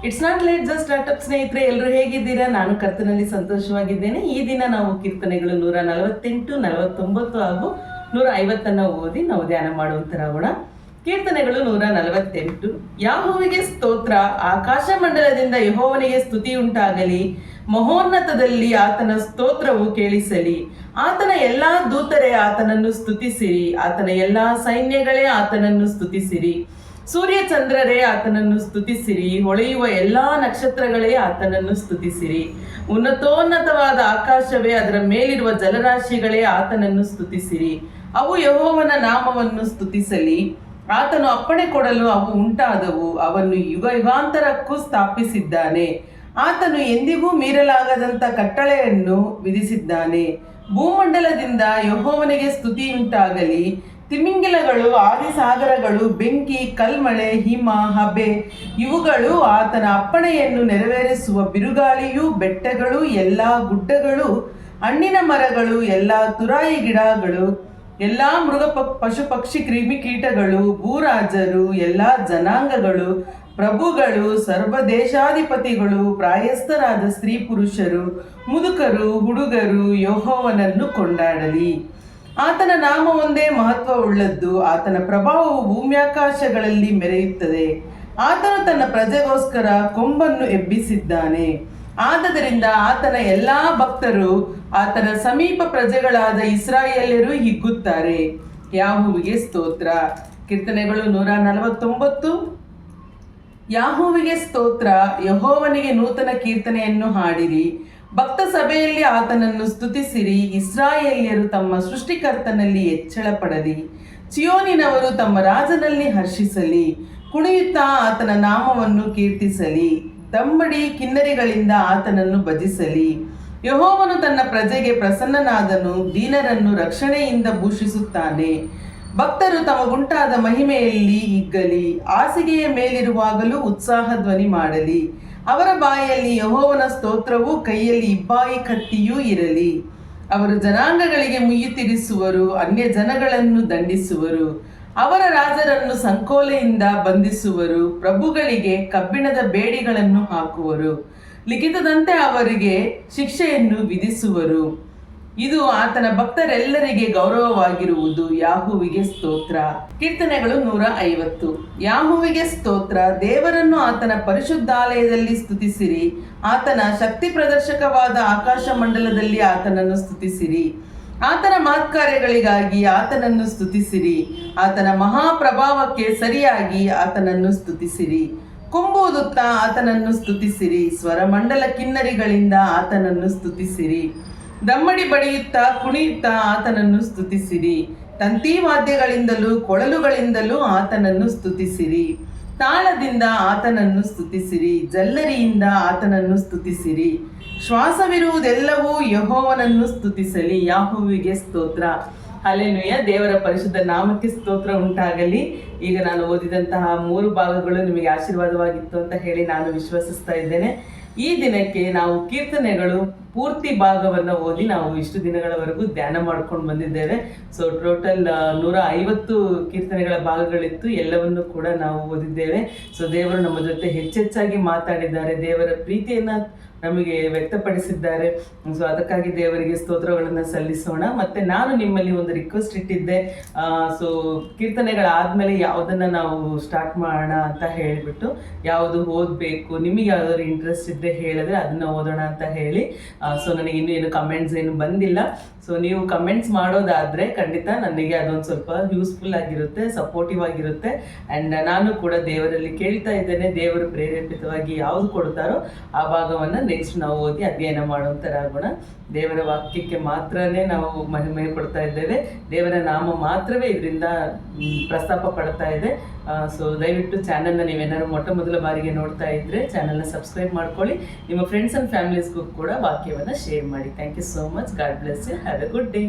It's not late just startup ಸ್ನೇಹಿತರೆ, ಎಲ್ಲರೂ ಹೇಗಿದ್ದೀರಾ? ನಾನು ಕರ್ತನಲ್ಲಿ ಸಂತೋಷವಾಗಿದ್ದೇನೆ. ಈ ದಿನ ನಾವು ಕೀರ್ತನೆಗಳು 148, 49 ಹಾಗೂ 150 ಓದಿ ನಾವು ಧ್ಯಾನ ಮಾಡುವಂತರಾಗೋಣ. ಕೀರ್ತನೆಗಳು 148. ಯಾಹೋವನಿಗೆ ಸ್ತೋತ್ರ, ಆಕಾಶ ಮಂಡಲದಿಂದ ಯೆಹೋವನಿಗೆ ಸ್ತುತಿಯುಂಟಾಗಲಿ. ಮಹೋನ್ನತದಲ್ಲಿ ಆತನ ಸ್ತೋತ್ರವು ಕೇಳಿಸಲಿ. ಆತನ ಎಲ್ಲಾ ದೂತರೇ ಆತನನ್ನು ಸ್ತುತಿಸಿರಿ. ಆತನ ಎಲ್ಲಾ ಸೈನ್ಯಗಳೇ ಆತನನ್ನು ಸ್ತುತಿಸಿರಿ. ಸೂರ್ಯ ಚಂದ್ರರೇ ಆತನನ್ನು ಸ್ತುತಿಸಿರಿ. ಹೊಳೆಯುವ ಎಲ್ಲಾ ನಕ್ಷತ್ರಗಳೇ ಆತನನ್ನು ಸ್ತುತಿಸಿರಿ. ಉನ್ನತೋನ್ನತವಾದ ಆಕಾಶವೇ, ಅದರ ಮೇಲಿರುವ ಜಲರಾಶಿಗಳೇ ಆತನನ್ನು ಸ್ತುತಿಸಿರಿ. ಅವು ಯೆಹೋವನ ನಾಮವನ್ನು ಸ್ತುತಿಸಲಿ. ಆತನು ಅಪ್ಪಣೆ ಕೊಡಲು ಅವು ಉಂಟಾದವು. ಅವನ್ನು ಯುಗ ಯುಗಾಂತರಕ್ಕೂ ಸ್ಥಾಪಿಸಿದ್ದಾನೆ. ಆತನು ಎಂದಿಗೂ ಮೀರಲಾಗದಂತ ಕಟ್ಟಳೆಯನ್ನು ವಿಧಿಸಿದ್ದಾನೆ. ಭೂಮಂಡಲದಿಂದ ಯೆಹೋವನಿಗೆ ಸ್ತುತಿಯುಂಟಾಗಲಿ. ತಿಮಿಂಗಿಲಗಳು, ಆದಿಸಾಗರಗಳು, ಬೆಂಕಿ, ಕಲ್ಮಳೆ, ಹಿಮ, ಹಬೆ ಇವುಗಳು ಆತನ ಅಪ್ಪಣೆಯನ್ನು ನೆರವೇರಿಸುವ. ಬಿರುಗಾಳಿಯು, ಬೆಟ್ಟಗಳು, ಎಲ್ಲಾ ಗುಡ್ಡಗಳು, ಹಣ್ಣಿನ ಮರಗಳು, ಎಲ್ಲಾ ತುರಾಯಿ ಗಿಡಗಳು, ಎಲ್ಲಾ ಮೃಗ ಪಶು ಪಕ್ಷಿ ಕ್ರಿಮಿಕೀಟಗಳು, ಭೂರಾಜರು, ಎಲ್ಲಾ ಜನಾಂಗಗಳು, ಪ್ರಭುಗಳು, ಸರ್ವದೇಶಾಧಿಪತಿಗಳು, ಪ್ರಾಯಸ್ಥರಾದ ಸ್ತ್ರೀ ಪುರುಷರು, ಮುದುಕರು, ಹುಡುಗರು ಯೆಹೋವನನ್ನು ಕೊಂಡಾಡಲಿ. ಆತನ ನಾಮ ಒಂದೇ ಮಹತ್ವವುಳ್ಳದ್ದು. ಆತನ ಪ್ರಭಾವವು ಭೂಮ್ಯಾಕಾಶಗಳಲ್ಲಿ ಮೆರೆಯುತ್ತದೆ. ಆತನು ತನ್ನ ಪ್ರಜೆಗೋಸ್ಕರ ಕೊಂಬನ್ನು ಎಬ್ಬಿಸಿದ್ದಾನೆ. ಆದ್ದರಿಂದ ಆತನ ಎಲ್ಲಾ ಭಕ್ತರು, ಆತನ ಸಮೀಪ ಪ್ರಜೆಗಳಾದ ಇಸ್ರಾಯೇಲ್ಯರು ಹಿಗ್ಗುತ್ತಾರೆ. ಯಾಹೋವನಿಗೆ ಸ್ತೋತ್ರ. ಕೀರ್ತನೆಗಳು 149. ಯಾಹೋವನಿಗೆ ಸ್ತೋತ್ರ, ಯೆಹೋವನಿಗೆ ನೂತನ ಕೀರ್ತನೆಯನ್ನು ಹಾಡಿರಿ. ಭಕ್ತ ಸಭೆಯಲ್ಲಿ ಆತನನ್ನು ಸ್ತುತಿಸಿರಿ. ಇಸ್ರಾಯೇಲ್ಯರು ತಮ್ಮ ಸೃಷ್ಟಿಕರ್ತನಲ್ಲಿ ಹೆಚ್ಚಳ ಪಡಲಿ. ಚಿಯೋನಿನವರು ತಮ್ಮ ರಾಜನಲ್ಲಿ ಹರ್ಷಿಸಲಿ. ಕುಣಿಯುತ್ತಾ ಆತನ ನಾಮವನ್ನು ಕೀರ್ತಿಸಲಿ. ದಮ್ಮಡಿ ಕಿನ್ನರಿಗಳಿಂದ ಆತನನ್ನು ಭಜಿಸಲಿ. ಯೆಹೋವನು ತನ್ನ ಪ್ರಜೆಗೆ ಪ್ರಸನ್ನನಾದನು. ದೀನರನ್ನು ರಕ್ಷಣೆಯಿಂದ ಭೂಷಿಸುತ್ತಾನೆ. ಭಕ್ತರು ತಮಗುಂಟಾದ ಮಹಿಮೆಯಲ್ಲಿ ಹಿಗ್ಗಲಿ. ಹಾಸಿಗೆಯ ಮೇಲಿರುವಾಗಲೂ ಉತ್ಸಾಹ ಧ್ವನಿ ಮಾಡಲಿ. ಅವರ ಬಾಯಲ್ಲಿ ಯೆಹೋವನ ಸ್ತೋತ್ರವೂ ಕೈಯಲ್ಲಿ ಇಬ್ಬಾಯಿ ಕತ್ತಿಯೂ ಇರಲಿ. ಅವರು ಜನಾಂಗಗಳಿಗೆ ಮುಯ್ಯಿ ತೀರಿಸುವರು. ಅನ್ಯ ಜನಗಳನ್ನು ದಂಡಿಸುವರು. ಅವರ ರಾಜರನ್ನು ಸಂಕೋಲೆಯಿಂದ ಬಂಧಿಸುವರು. ಪ್ರಭುಗಳಿಗೆ ಕಬ್ಬಿಣದ ಬೇಡಿಗಳನ್ನು ಹಾಕುವರು. ಲಿಖಿತದಂತೆ ಅವರಿಗೆ ಶಿಕ್ಷೆಯನ್ನು ವಿಧಿಸುವರು. ಇದು ಆತನ ಭಕ್ತರೆಲ್ಲರಿಗೆ ಗೌರವವಾಗಿರುವುದು. ಯಾಹೋವನಿಗೆ ಸ್ತೋತ್ರ. ಕೀರ್ತನೆಗಳು 150. ಯಾಹೋವನಿಗೆ ಸ್ತೋತ್ರ. ದೇವರನ್ನು ಆತನ ಪರಿಶುದ್ಧಾಲಯದಲ್ಲಿ ಸ್ತುತಿಸಿರಿ. ಆತನ ಶಕ್ತಿ ಪ್ರದರ್ಶಕವಾದ ಆಕಾಶ ಮಂಡಲದಲ್ಲಿ ಆತನನ್ನು ಸ್ತುತಿಸಿರಿ. ಆತನ ಮಹತ್ಕಾರ್ಯಗಳಿಗಾಗಿ ಆತನನ್ನು ಸ್ತುತಿಸಿರಿ. ಆತನ ಮಹಾಪ್ರಭಾವಕ್ಕೆ ಸರಿಯಾಗಿ ಆತನನ್ನು ಸ್ತುತಿಸಿರಿ. ಕೊಂಬೂದುತ್ತಾ ಆತನನ್ನು ಸ್ತುತಿಸಿರಿ. ಸ್ವರಮಂಡಲ ಕಿನ್ನರಿಗಳಿಂದ ಆತನನ್ನು ಸ್ತುತಿಸಿರಿ. ದಮ್ಮಡಿ ಬಡಿಯುತ್ತಾ ಕುಣಿಯುತ್ತಾ ಆತನನ್ನು ಸ್ತುತಿಸಿರಿ. ತಂತಿ ವಾದ್ಯಗಳಿಂದಲೂ ಕೊಳಲುಗಳಿಂದಲೂ ಆತನನ್ನು ಸ್ತುತಿಸಿರಿ. ತಾಳದಿಂದ ಆತನನ್ನು ಸ್ತುತಿಸಿರಿ. ಜಲ್ಲರಿಯಿಂದ ಆತನನ್ನು ಸ್ತುತಿಸಿರಿ. ಶ್ವಾಸವಿರುವುದೆಲ್ಲವೂ ಯೆಹೋವನನ್ನು ಸ್ತುತಿಸಲಿ. ಯಾಹೋವನಿಗೆ ಸ್ತೋತ್ರ. ಹಲ್ಲೆಲೂಯಾ. ದೇವರ ಪರಿಶುದ್ಧ ನಾಮಕ್ಕೆ ಸ್ತೋತ್ರ ಉಂಟಾಗಲಿ. ಈಗ ನಾನು ಓದಿದಂತಹ 3 ಭಾಗಗಳು ನಿಮಗೆ ಆಶೀರ್ವಾದವಾಗಿತ್ತು ಅಂತ ಹೇಳಿ ನಾನು ವಿಶ್ವಸಿಸ್ತಾ ಇದ್ದೇನೆ. ಈ ದಿನಕ್ಕೆ ನಾವು ಕೀರ್ತನೆಗಳು ಪೂರ್ತಿ ಭಾಗವನ್ನು ಓದಿ ನಾವು ಇಷ್ಟು ದಿನಗಳವರೆಗೂ ಧ್ಯಾನ ಮಾಡ್ಕೊಂಡು ಬಂದಿದ್ದೇವೆ. So total 150 ಕೀರ್ತನೆಗಳ ಭಾಗಗಳಿತ್ತು. ಎಲ್ಲವನ್ನು ಕೂಡ ನಾವು ಓದಿದ್ದೇವೆ. ಸೊ ದೇವರು ನಮ್ಮ ಜೊತೆ ಹೆಚ್ಚೆಚ್ಚಾಗಿ ಮಾತಾಡಿದ್ದಾರೆ. ದೇವರ ಪ್ರೀತಿಯನ್ನು ನಮಗೆ ವ್ಯಕ್ತಪಡಿಸಿದ್ದಾರೆ. ಸೊ ಅದಕ್ಕಾಗಿ ದೇವರಿಗೆ ಸ್ತೋತ್ರಗಳನ್ನು ಸಲ್ಲಿಸೋಣ. ಮತ್ತು ನಾನು ನಿಮ್ಮಲ್ಲಿ ಒಂದು ರಿಕ್ವೆಸ್ಟ್ ಇಟ್ಟಿದ್ದೆ. ಸೊ ಕೀರ್ತನೆಗಳಾದಮೇಲೆ ಯಾವುದನ್ನು ನಾವು ಸ್ಟಾರ್ಟ್ ಮಾಡೋಣ ಅಂತ ಹೇಳಿಬಿಟ್ಟು, ಯಾವುದು ಓದಬೇಕು, ನಿಮಗೆ ಯಾವುದಾದ್ರು ಇಂಟ್ರೆಸ್ಟ್ ಇದ್ದರೆ ಹೇಳಿದ್ರೆ ಅದನ್ನು ಓದೋಣ ಅಂತ ಹೇಳಿ. ಸೊ ನನಗೆ ಇನ್ನೂ ಏನು ಕಮೆಂಟ್ಸ್ ಏನು ಬಂದಿಲ್ಲ. ಸೊ ನೀವು ಕಮೆಂಟ್ಸ್ ಮಾಡೋದಾದರೆ ಖಂಡಿತ ನನಗೆ ಅದೊಂದು ಸ್ವಲ್ಪ ಯೂಸ್ಫುಲ್ ಆಗಿರುತ್ತೆ, ಸಪೋರ್ಟಿವ್ ಆಗಿರುತ್ತೆ. ಆ್ಯಂಡ್ ನಾನು ಕೂಡ ದೇವರಲ್ಲಿ ಕೇಳ್ತಾ ಇದ್ದೇನೆ, ದೇವರು ಪ್ರೇರೇಪಿತವಾಗಿ ಯಾವುದು ಕೊಡ್ತಾರೋ ಆ ಭಾಗವನ್ನು ನೆಕ್ಸ್ಟ್ ನಾವು ಓದಿ ಅಧ್ಯಯನ ಮಾಡುವಂಥರಾಗೋಣ. ದೇವರ ವಾಕ್ಯಕ್ಕೆ ಮಾತ್ರನೇ ನಾವು ಮಹಿಮೆ ಕೊಡ್ತಾ ಇದ್ದೇವೆ. ದೇವರ ನಾಮ ಮಾತ್ರವೇ ಇದರಿಂದ ಪ್ರಸ್ತಾಪ ಪಡ್ತಾ ಇದೆ. ಸೊ ದಯವಿಟ್ಟು ಚಾನಲ್ನ ನೀವೇನಾದ್ರು ಮೊಟ್ಟ ಮೊದಲ ಬಾರಿಗೆ ನೋಡ್ತಾ ಇದ್ದರೆ ಚಾನಲ್ನ ಸಬ್ಸ್ಕ್ರೈಬ್ ಮಾಡ್ಕೊಳ್ಳಿ. ನಿಮ್ಮ ಫ್ರೆಂಡ್ಸ್ ಆ್ಯಂಡ್ ಫ್ಯಾಮಿಲೀಸ್ಗೂ ಕೂಡ ವಾಕ್ಯವನ್ನು ಶೇರ್ ಮಾಡಿ. Thank you so much. God bless you. Have a good day.